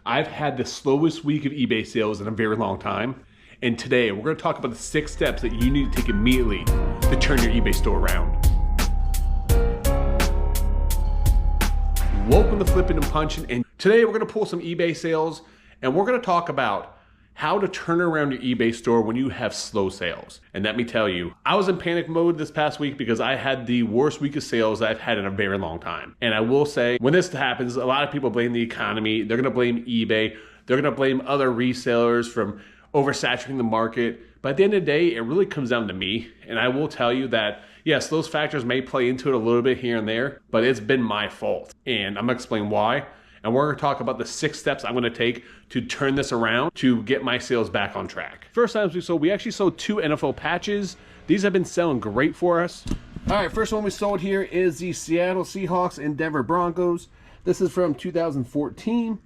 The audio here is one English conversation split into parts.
I've had the slowest week of eBay sales in a very long time. And today we're going to talk about the 6 steps that you need to take immediately to turn your eBay store around. Welcome to Flipping and Punching. And today we're going to pull some eBay sales and we're going to talk about how to turn around your eBay store when you have slow sales. And let me tell you, I was in panic mode this past week because I had the worst week of sales I've had in a very long time. And I will say, when this happens, a lot of people blame the economy. They're gonna blame eBay. They're gonna blame other resellers from oversaturating the market. But at the end of the day, it really comes down to me. And I will tell you that, yes, those factors may play into it a little bit here and there, but it's been my fault. And I'm gonna explain why. And we're gonna talk about the 6 steps I'm gonna take to turn this around to get my sales back on track. First time we actually sold 2 NFL patches. These have been selling great for us. All right, first one we sold here is the Seattle Seahawks and Denver Broncos. This is from 2014.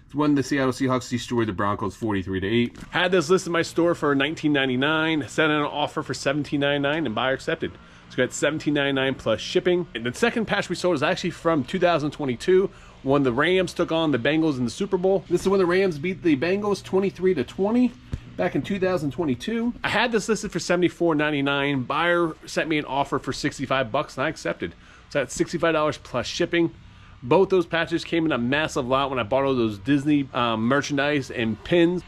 It's when the Seattle Seahawks destroyed the Broncos 43-8. Had this listed in my store for $19.99, sent in an offer for $17.99, and buyer accepted. So we got $17.99 plus shipping. And the second patch we sold is actually from 2022, when the Rams took on the Bengals in the Super Bowl. This is when the Rams beat the Bengals 23-20 back in 2022. I had this listed for $74.99. Buyer sent me an offer for $65 and I accepted. So that's $65 plus shipping. Both those patches came in a massive lot when I bought all those Disney merchandise and pins.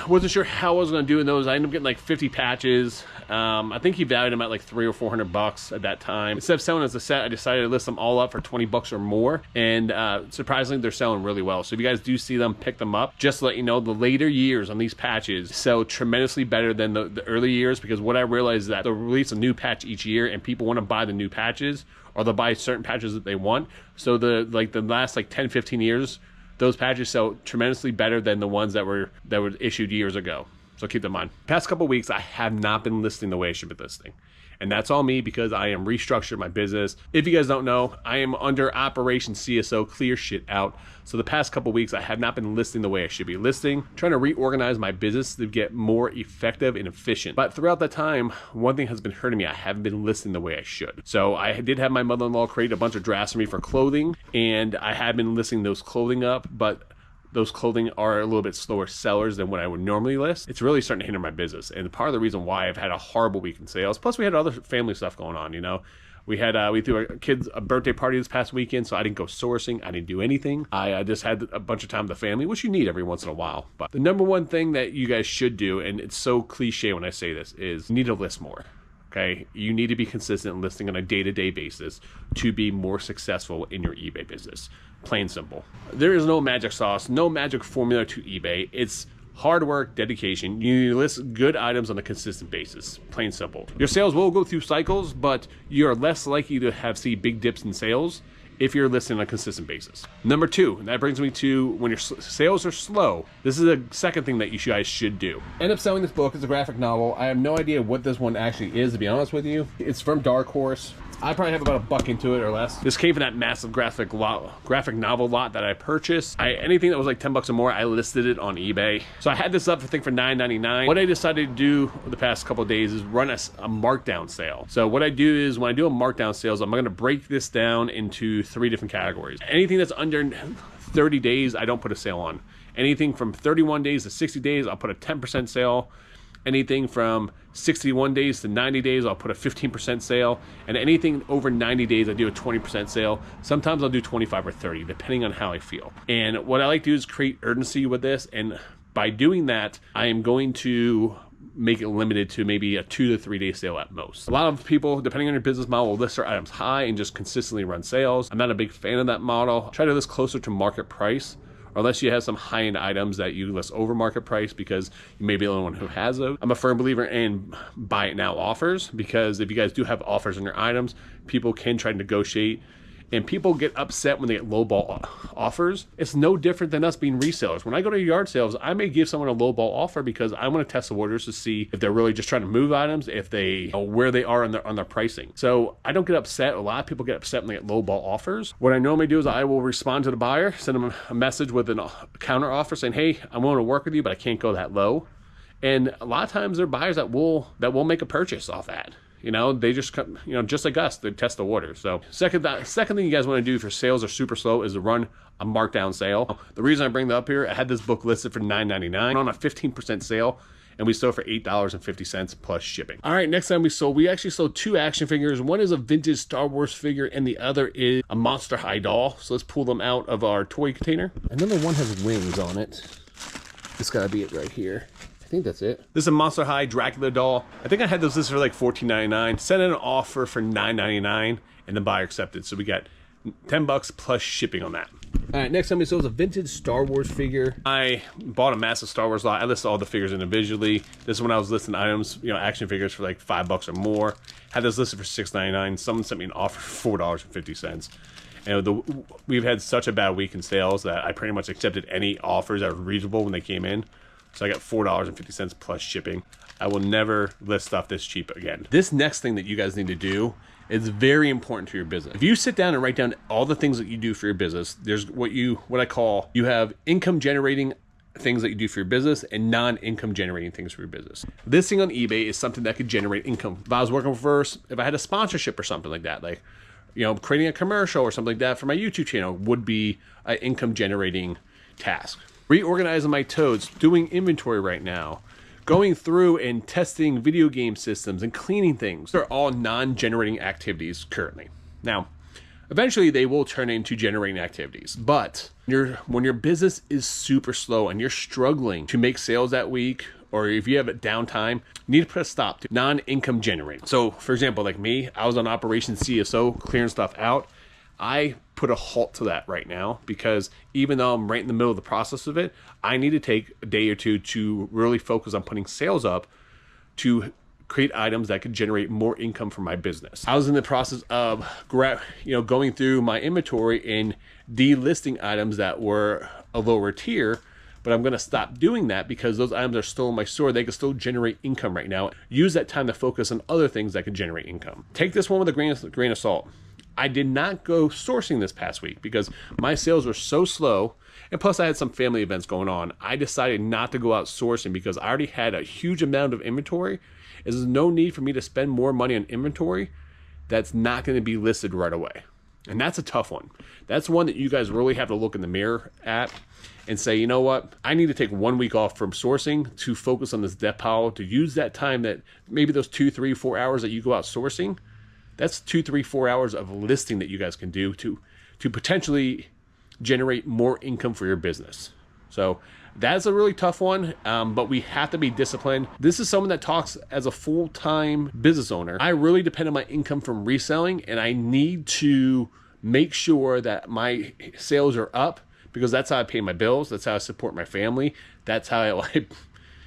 Wasn't sure how I was going to do in those. I ended up getting like 50 patches. I think he valued them at like $300 or $400 at that time. Instead of selling as a set, I decided to list them all up for $20 or more. And surprisingly, they're selling really well. So if you guys do see them, pick them up. Just to let you know, the later years on these patches sell tremendously better than the early years, because what I realized is that they'll release a new patch each year and people want to buy the new patches, or they'll buy certain patches that they want. So the last 10, 15 years, those patches sell tremendously better than the ones that were issued years ago. So keep that in mind. Past couple weeks, I have not been listing the way I should be listing. And that's all me because I am restructuring my business. If you guys don't know, I am under Operation CSO, clear shit out. So the past couple weeks, I have not been listing the way I should be listing, trying to reorganize my business to get more effective and efficient. But throughout that time, one thing has been hurting me. I haven't been listing the way I should. So I did have my mother-in-law create a bunch of drafts for me for clothing, and I have been listing those clothing up, but those clothing are a little bit slower sellers than what I would normally list. It's really starting to hinder my business. And part of the reason why I've had a horrible week in sales, plus we had other family stuff going on, you know. We threw our kids a birthday party this past weekend, so I didn't go sourcing. I didn't do anything. I just had a bunch of time with the family, which you need every once in a while. But the number one thing that you guys should do, and it's so cliche when I say this, is you need to list more. Okay, you need to be consistent listing on a day-to-day basis to be more successful in your eBay business. Plain simple. There is no magic sauce, no magic formula to eBay. It's hard work, dedication. You need to list good items on a consistent basis. Plain simple. Your sales will go through cycles, but you're less likely to see big dips in sales if you're listing on a consistent basis. Number 2, and that brings me to when your sales are slow. This is a second thing that you guys should do. End up selling this book. It's a graphic novel. I have no idea what this one actually is, to be honest with you. It's from Dark Horse. I probably have about $1 into it or less. This came from that massive graphic novel lot that I purchased. Anything that was like $10 or more, I listed it on eBay. So I had this up for $9.99. What I decided to do the past couple of days is run a markdown sale. So what I do is when I do a markdown sales, I'm going to break this down into 3 different categories. Anything that's under 30 days, I don't put a sale on. Anything from 31 days to 60 days, I'll put a 10% sale. Anything from 61 days to 90 days, I'll put a 15% sale. And anything over 90 days, I do a 20% sale. Sometimes I'll do 25 or 30, depending on how I feel. And what I like to do is create urgency with this. And by doing that, I am going to make it limited to maybe a 2 to 3 day sale at most. A lot of people, depending on your business model, will list their items high and just consistently run sales. I'm not a big fan of that model. Try to list closer to market price, unless you have some high-end items that you list over market price because you may be the only one who has those. I'm a firm believer in buy it now offers, because if you guys do have offers on your items, people can try to negotiate. And people get upset when they get lowball offers. It's no different than us being resellers. When I go to yard sales, I may give someone a lowball offer because I want to test the waters to see if they're really just trying to move items, if they where they are on their pricing. So I don't get upset. A lot of people get upset when they get lowball offers. What I normally do is I will respond to the buyer, send them a message with a counter offer saying, "Hey, I'm willing to work with you, but I can't go that low." And a lot of times there are buyers that will make a purchase off that. you know, they just come, you know, just like us, they test the water. So second thing you guys want to do if your sales are super slow is to run a markdown sale. The reason I bring that up here, I had this book listed for $9.99 on a 15% sale, and we sold for $8.50 plus shipping. All right, next time we actually sold 2 action figures. One is a vintage Star Wars figure, and the other is a Monster High doll. So let's pull them out of our toy container. Another one has wings on it. This gotta be it right here. I think that's it. This is a Monster High Dracula doll. I think I had this for like $14.99. Sent in an offer for $9.99, and the buyer accepted. So we got $10 plus shipping on that. All right, next time we sold a vintage Star Wars figure. I bought a massive Star Wars lot. I listed all the figures individually. This is when I was listing items, you know, action figures for like $5 or more. Had this listed for $6.99. Someone sent me an offer for $4.50. And we've had such a bad week in sales that I pretty much accepted any offers that were reasonable when they came in. So I got $4.50 plus shipping. I will never list stuff this cheap again. This next thing that you guys need to do is very important to your business. If you sit down and write down all the things that you do for your business, there's what I call, you have income generating things that you do for your business and non-income generating things for your business. Listing on eBay is something that could generate income. If I was working if I had a sponsorship or something like that, like, you know, creating a commercial or something like that for my YouTube channel would be an income generating task. Reorganizing my totes, doing inventory right now, going through and testing video game systems and cleaning things. They're all non-generating activities currently. Now, eventually they will turn into generating activities, but when your business is super slow and you're struggling to make sales that week, or if you have a downtime, you need to put a stop to non-income generating. So for example, like me, I was on Operation CSO, clearing stuff out. I put a halt to that right now because even though I'm right in the middle of the process of it, I need to take a day or two to really focus on putting sales up to create items that could generate more income for my business. I was in the process of going through my inventory and delisting items that were a lower tier, but I'm gonna stop doing that because those items are still in my store. They can still generate income right now. Use that time to focus on other things that can generate income. Take this one with a grain of salt. I did not go sourcing this past week because my sales were so slow, and plus I had some family events going on. I decided not to go out sourcing because I already had a huge amount of inventory. There's no need for me to spend more money on inventory that's not going to be listed right away. And that's a tough one. That's one that you guys really have to look in the mirror at and say, you know what? I need to take 1 week off from sourcing to focus on this debt pile, to use that time, that maybe those 2, 3, 4 hours that you go out sourcing, that's 2, 3, 4 hours of listing that you guys can do to potentially generate more income for your business. So that's a really tough one, but we have to be disciplined. This is someone that talks as a full-time business owner. I really depend on my income from reselling, and I need to make sure that my sales are up because that's how I pay my bills. That's how I support my family. That's how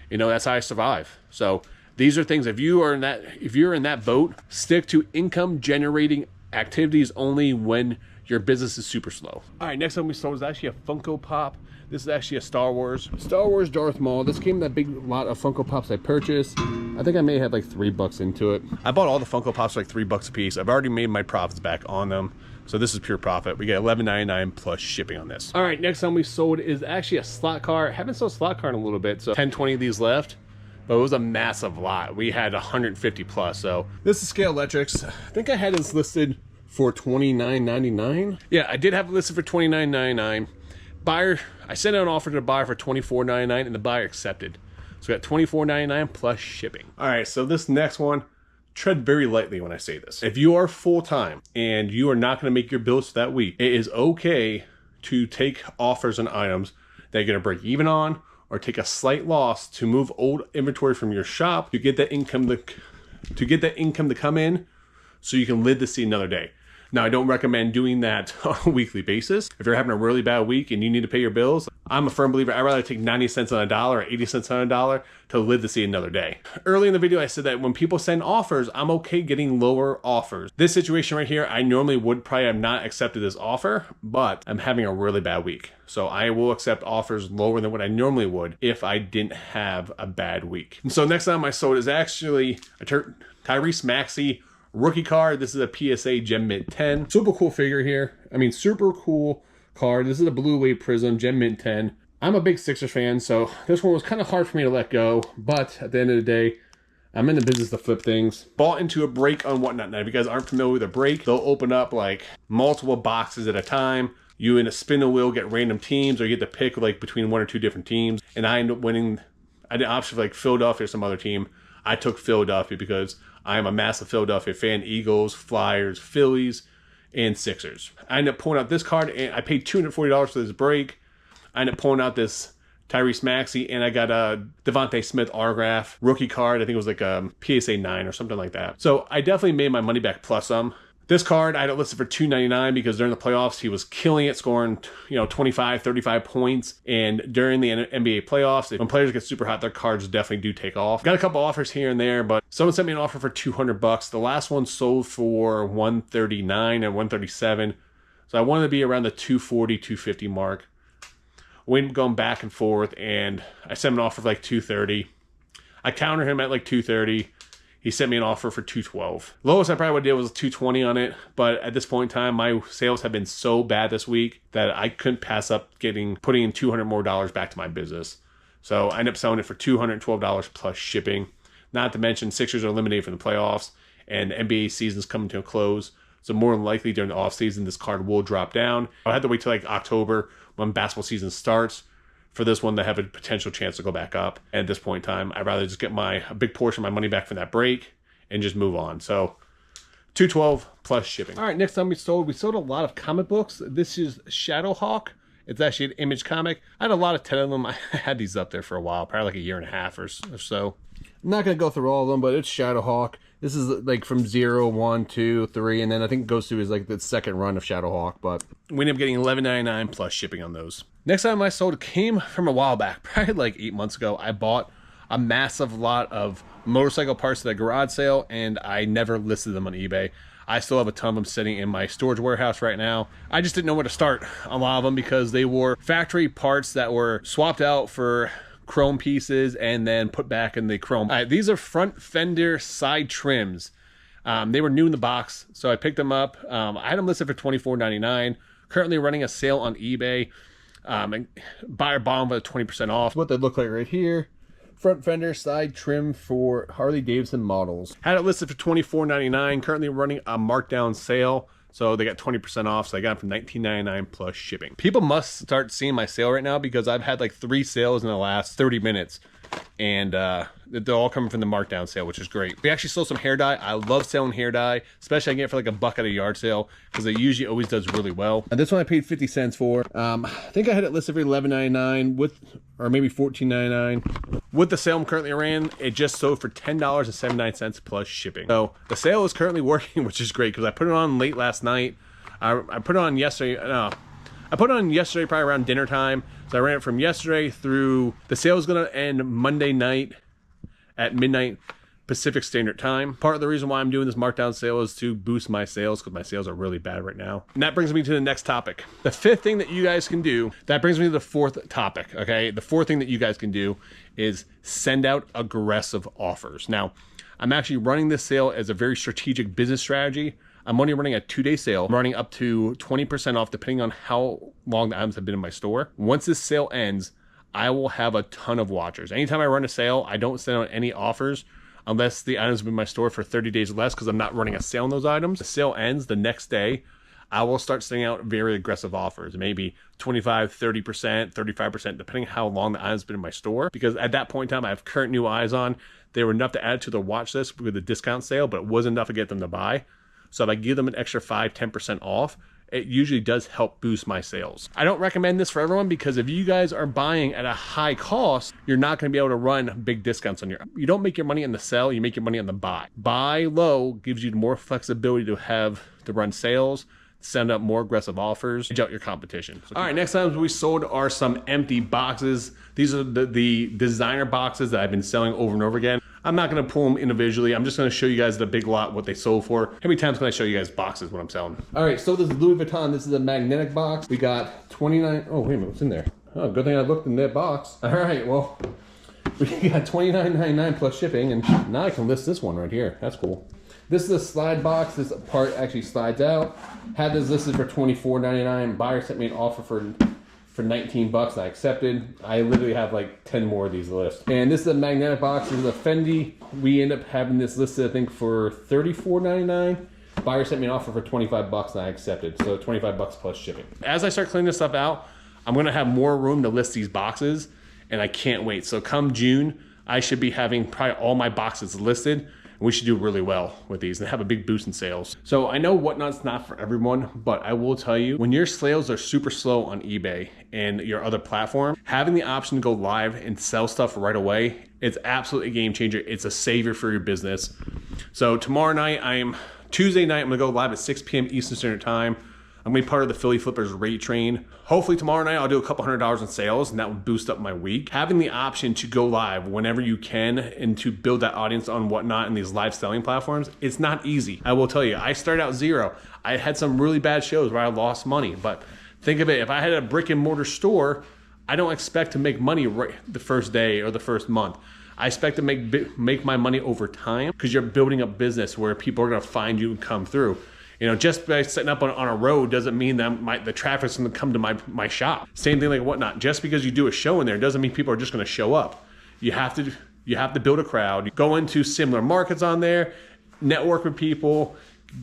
that's how I survive. So these are things, if you're in that boat, stick to income generating activities only when your business is super slow. All right, next time we saw was actually a Funko Pop. This is actually a Star Wars Darth Maul. This came in that big lot of Funko Pops I purchased. I think I may have like $3 into it. I bought all the Funko Pops for like $3 a piece. I've already made my profits back on them. So this is pure profit. We get $11.99 plus shipping on this. All right, next time we sold is actually a slot car. I haven't sold a slot car in a little bit, so 10, 20 of these left. But it was a massive lot. We had 150 plus. So this is Scale Electrics. I think I had this listed for $29.99. Yeah, I did have it listed for $29.99. Buyer, I sent out an offer to the buyer for $24.99 and the buyer accepted. So we got $24.99 plus shipping. All right, so this next one, tread very lightly when I say this. If you are full-time and you are not gonna make your bills that week, it is okay to take offers on items that you're gonna break even on, or take a slight loss to move old inventory from your shop to get that income to come in so you can live to see another day. Now, I don't recommend doing that on a weekly basis. If you're having a really bad week and you need to pay your bills, I'm a firm believer. I'd rather take 90 cents on a dollar or 80 cents on a dollar to live to see another day. Early in the video, I said that when people send offers, I'm okay getting lower offers. This situation right here, I normally would probably have not accepted this offer, but I'm having a really bad week. So I will accept offers lower than what I normally would if I didn't have a bad week. And so next time I sold is actually a Tyrese Maxey rookie card. This is a PSA Gem Mint 10. Super cool figure here. I mean, super cool card. This is a Blue Wave Prism Gem Mint 10. I'm a big Sixers fan, so this one was kind of hard for me to let go. But at the end of the day, I'm in the business to flip things. Bought into a break on Whatnot. Now, if you guys aren't familiar with a break, they'll open up like multiple boxes at a time. You in a spin wheel get random teams, or you get to pick like between 1 or 2 different teams. And I ended up winning. I did option for like Philadelphia or some other team. I took Philadelphia because I am a massive Philadelphia fan. Eagles, Flyers, Phillies, and Sixers. I ended up pulling out this card, and I paid $240 for this break. I ended up pulling out this Tyrese Maxey, and I got a Devontae Smith autograph rookie card. I think it was like a PSA 9 or something like that. So I definitely made my money back plus some. This card I had it listed for $299 because during the playoffs he was killing it, scoring 25, 35 points. And during the NBA playoffs, when players get super hot, their cards definitely do take off. Got a couple offers here and there, but someone sent me an offer for $200. The last one sold for $139 and $137. So I wanted to be around the $240, $250 mark. We ended up going back and forth, and I sent him an offer for like $230. I countered him at like $230. He sent me an offer for $212. Lowest I probably would have did was $220 on it, but at this point in time, my sales have been so bad this week that I couldn't pass up putting in $200 more back to my business. So I ended up selling it for $212 plus shipping. Not to mention, Sixers are eliminated from the playoffs, and NBA season's coming to a close. So more than likely during the offseason, this card will drop down. I'll have to wait till like October when basketball season starts for this one to have a potential chance to go back up. And at this point in time, I'd rather just get a big portion of my money back from that break and just move on. So $212 plus shipping. All right, next time we sold a lot of comic books. This is Shadowhawk. It's actually an Image comic. I had a lot of 10 of them. I had these up there for a while, probably like a year and a half or so. I'm not going to go through all of them, but it's Shadowhawk. This is like from 0, 1, 2, 3, and then I think it goes through is like the second run of Shadowhawk, but we ended up getting $11.99 plus shipping on those. Next time I sold came from a while back, probably like 8 months ago. I bought a massive lot of motorcycle parts at a garage sale, and I never listed them on eBay. I still have a ton of them sitting in my storage warehouse right now. I just didn't know where to start a lot of them because they were factory parts that were swapped out for chrome pieces and then put back in the chrome. These are front fender side trims. They were new in the box, so I picked them up. I had them listed for $24.99. Currently running a sale on eBay. And buyer bought them with 20% off. What they look like right here. Front fender side trim for Harley Davidson models. Had it listed for $24.99. Currently running a markdown sale. So they got 20% off, so I got it for $19.99 plus shipping. People must start seeing my sale right now because I've had like 3 sales in the last 30 minutes. And they're all coming from the markdown sale, which is great. We actually sold some hair dye. I love selling hair dye, especially I get it for like $1 at a yard sale because it usually always does really well. And this one I paid 50 cents for. I think I had it listed for $11.99 or maybe $14.99. With the sale I'm currently ran, it just sold for $10.79 plus shipping. So the sale is currently working, which is great because I put it on late last night. I put it on yesterday. I put it on yesterday, probably around dinner time. So I ran it from yesterday through, the sale is going to end Monday night at midnight Pacific Standard Time. Part of the reason why I'm doing this markdown sale is to boost my sales because my sales are really bad right now. And that brings me to the next topic. The 5th thing that you guys can do, that brings me to the 4th topic, okay? The 4th thing that you guys can do is send out aggressive offers. Now, I'm actually running this sale as a very strategic business strategy. I'm only running a 2-day sale. I'm running up to 20% off depending on how long the items have been in my store. Once this sale ends, I will have a ton of watchers. Anytime I run a sale, I don't send out any offers unless the items have been in my store for 30 days or less because I'm not running a sale on those items. The sale ends the next day. I will start sending out very aggressive offers, maybe 25, 30%, 35%, depending on how long the item's been in my store. Because at that point in time, I have current new eyes on. They were enough to add to their watch list with the discount sale, but it wasn't enough to get them to buy. So if I give them an extra 5, 10% off, it usually does help boost my sales. I don't recommend this for everyone because if you guys are buying at a high cost, you're not going to be able to run big discounts on you don't make your money on the sell, you make your money on the buy. Buy low gives you more flexibility to run sales, send up more aggressive offers, edge out your competition. All right, next items we sold are some empty boxes. These are the designer boxes that I've been selling over and over again. I'm not gonna pull them individually. I'm just gonna show you guys the big lot, what they sold for. How many times can I show you guys boxes when I'm selling? All right, so this is Louis Vuitton. This is a magnetic box. We got 29, oh wait a minute, what's in there? Oh, good thing I looked in that box. All right, well, we got $29.99 plus shipping, and now I can list this one right here. That's cool. This is a slide box. This part actually slides out. Had this listed for $24.99. Buyer sent me an offer for for 19 bucks, and I accepted. I literally have like 10 more of these lists. And this is a magnetic box. This is a Fendi. We end up having this listed, I think, for $34.99. Buyer sent me an offer for 25 bucks and I accepted. So 25 bucks plus shipping. As I start cleaning this stuff out, I'm gonna have more room to list these boxes, and I can't wait. So come June, I should be having probably all my boxes listed, and we should do really well with these and have a big boost in sales. So I know Whatnot's not for everyone, but I will tell you, when your sales are super slow on eBay and your other platform, having the option to go live and sell stuff right away, it's absolutely a game changer. It's a savior for your business. So tomorrow night, Tuesday night, I'm gonna go live at 6 p.m. Eastern Standard Time. I'm gonna be part of the Philly Flippers rate train. Hopefully tomorrow night I'll do a couple $100 in sales, and that will boost up my week. Having the option to go live whenever you can and to build that audience on Whatnot and these live selling platforms, it's not easy. I will tell you, I started out zero. I had some really bad shows where I lost money, but think of it, if I had a brick and mortar store, I don't expect to make money right the first day or the first month. I expect to make my money over time, because you're building a business where people are gonna find you and come through. You know, just by setting up on a road doesn't mean that the traffic's gonna come to my shop. Same thing like Whatnot. Just because you do a show in there doesn't mean people are just gonna show up. You have to build a crowd. You go into similar markets on there, network with people,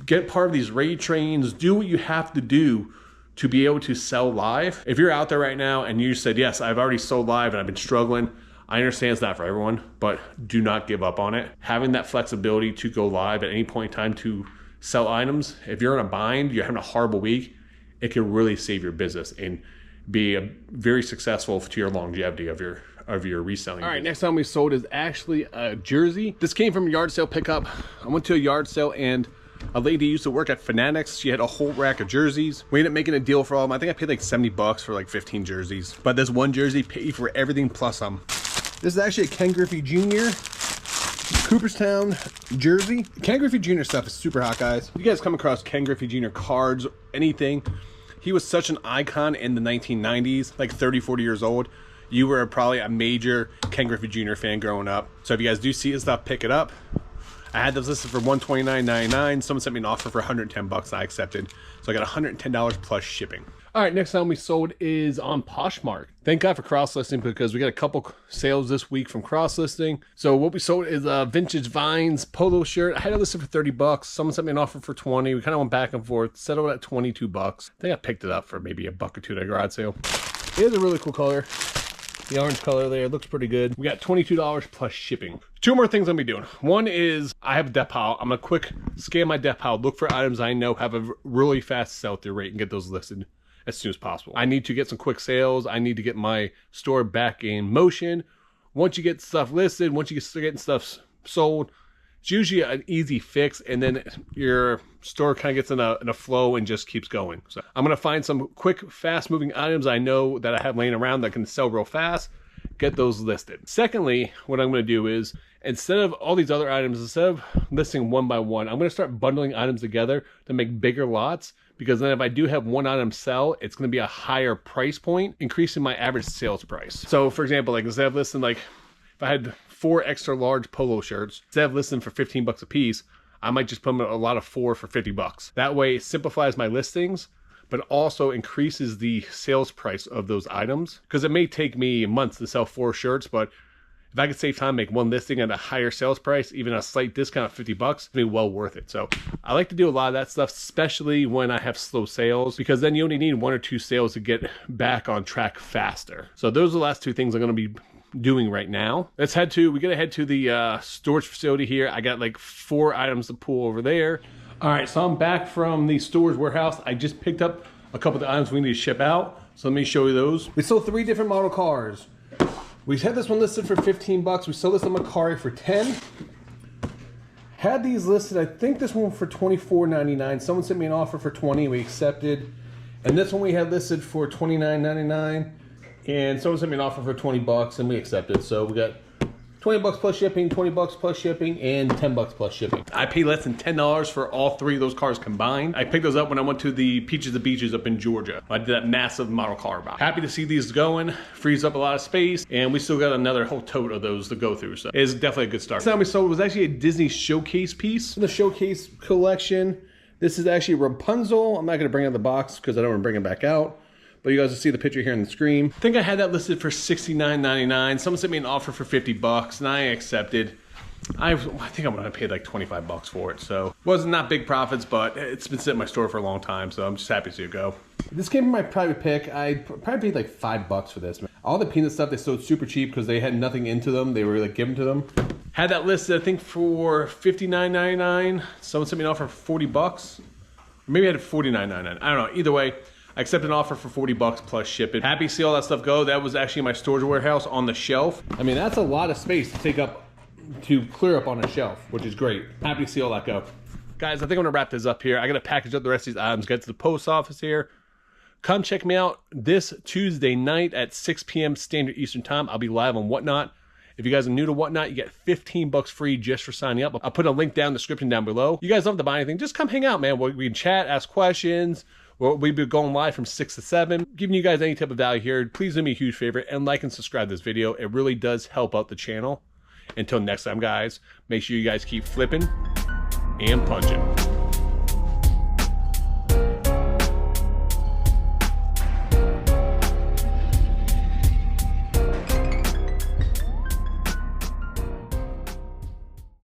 get part of these raid trains, do what you have to do to be able to sell live. If you're out there right now and you said, yes, I've already sold live and I've been struggling, I understand it's not for everyone, but do not give up on it. Having that flexibility to go live at any point in time to sell items, if you're in a bind, you're having a horrible week, it can really save your business and be very successful to your longevity of your reselling. All right, next time we sold is actually a jersey. This came from a yard sale pickup. I went to a yard sale and a lady used to work at Fanatics. She had a whole rack of jerseys. We ended up making a deal for all of them. I think I paid like 70 bucks for like 15 jerseys. But this one jersey paid for everything plus some. This is actually a Ken Griffey Jr. Cooperstown jersey. Ken Griffey Jr. stuff is super hot, guys. If you guys come across Ken Griffey Jr. cards, anything, he was such an icon in the 1990s, like 30, 40 years old. You were probably a major Ken Griffey Jr. fan growing up. So if you guys do see his stuff, pick it up. I had those listed for $129.99. Someone sent me an offer for 110 bucks. I accepted. So I got $110 plus shipping. All right, next time we sold is on Poshmark. Thank God for cross-listing, because we got a couple sales this week from cross-listing. So what we sold is a vintage Vines polo shirt. I had it listed for 30 bucks. Someone sent me an offer for 20. We kind of went back and forth, settled at 22 bucks. I think I picked it up for maybe a buck or two at a garage sale. It is a really cool color. The orange color there looks pretty good. We got $22 plus shipping. Two more things I'm gonna be doing. One is I have a depth pile. I'm gonna quick scan my depth pile, look for items I know have a really fast sell-through rate, and get those listed as soon as possible. I need to get some quick sales. I need to get my store back in motion. Once you get stuff listed, once you start getting stuff sold, it's usually an easy fix, and then your store kind of gets in a flow and just keeps going. So I'm gonna find some quick, fast-moving items I know that I have laying around that can sell real fast, get those listed. Secondly, what I'm gonna do is, instead of all these other items, instead of listing one by one, I'm gonna start bundling items together to make bigger lots, because then if I do have one item sell, it's gonna be a higher price point, increasing my average sales price. So for example, like instead of listing, like if I had 4 extra large polo shirts, instead of listing for 15 bucks a piece, I might just put them a lot of 4 for 50 bucks. That way it simplifies my listings, but also increases the sales price of those items. Because it may take me months to sell 4 shirts, but if I could save time, make one listing at a higher sales price, even a slight discount of 50 bucks, it'd be well worth it. So I like to do a lot of that stuff, especially when I have slow sales, because then you only need 1 or 2 sales to get back on track faster. So those are the last 2 things I'm gonna be doing right now. We gotta head to the storage facility here. I got like 4 items to pull over there. All right, so I'm back from the storage warehouse. I just picked up a couple of the items we need to ship out. So let me show you those. We sold 3 different model cars. We had this one listed for 15 bucks. We sold this on Macari for 10. Had these listed, I think this one for $24.99. Someone sent me an offer for 20, we accepted. And this one we had listed for $29.99. And someone sent me an offer for 20 bucks and we accepted. So we got 20 bucks plus shipping, 20 bucks plus shipping, and 10 bucks plus shipping. I paid less than $10 for all 3 of those cars combined. I picked those up when I went to the Peaches the Beaches up in Georgia. I did that massive model car box. Happy to see these going, frees up a lot of space, and we still got another whole tote of those to go through. So it's definitely a good start. Next time we sold was actually a Disney showcase piece. In the showcase collection, this is actually Rapunzel. I'm not gonna bring out the box because I don't want to bring it back out. but you guys will see the picture here on the screen. I think I had that listed for $69.99. Someone sent me an offer for 50 bucks and I accepted. I think I'm gonna pay like 25 bucks for it. So wasn't not big profits, but it's been sitting in my store for a long time. So I'm just happy to see it go. This came from my private pick. I probably paid like $5 for this. All the peanut stuff, they sold super cheap because they had nothing into them. They were like given to them. Had that listed, I think for $59.99. Someone sent me an offer for 40 bucks. Maybe I had $49.99. I don't know. Either way, I accepted an offer for 40 bucks plus shipping. Happy to see all that stuff go. That was actually my storage warehouse on the shelf. I mean, that's a lot of space to take up, to clear up on a shelf, which is great. Happy to see all that go. Guys, I think I'm gonna wrap this up here. I gotta package up the rest of these items, get to the post office here. Come check me out this Tuesday night at 6 p.m. Standard Eastern Time. I'll be live on Whatnot. If you guys are new to Whatnot, you get 15 bucks free just for signing up. I'll put a link down in the description down below. You guys don't have to buy anything. Just come hang out, man. We can chat, ask questions. We'll be going live from 6 to 7. Giving you guys any type of value here. Please do me a huge favor and like and subscribe to this video. It really does help out the channel. Until next time, guys, make sure you guys keep flipping and punching.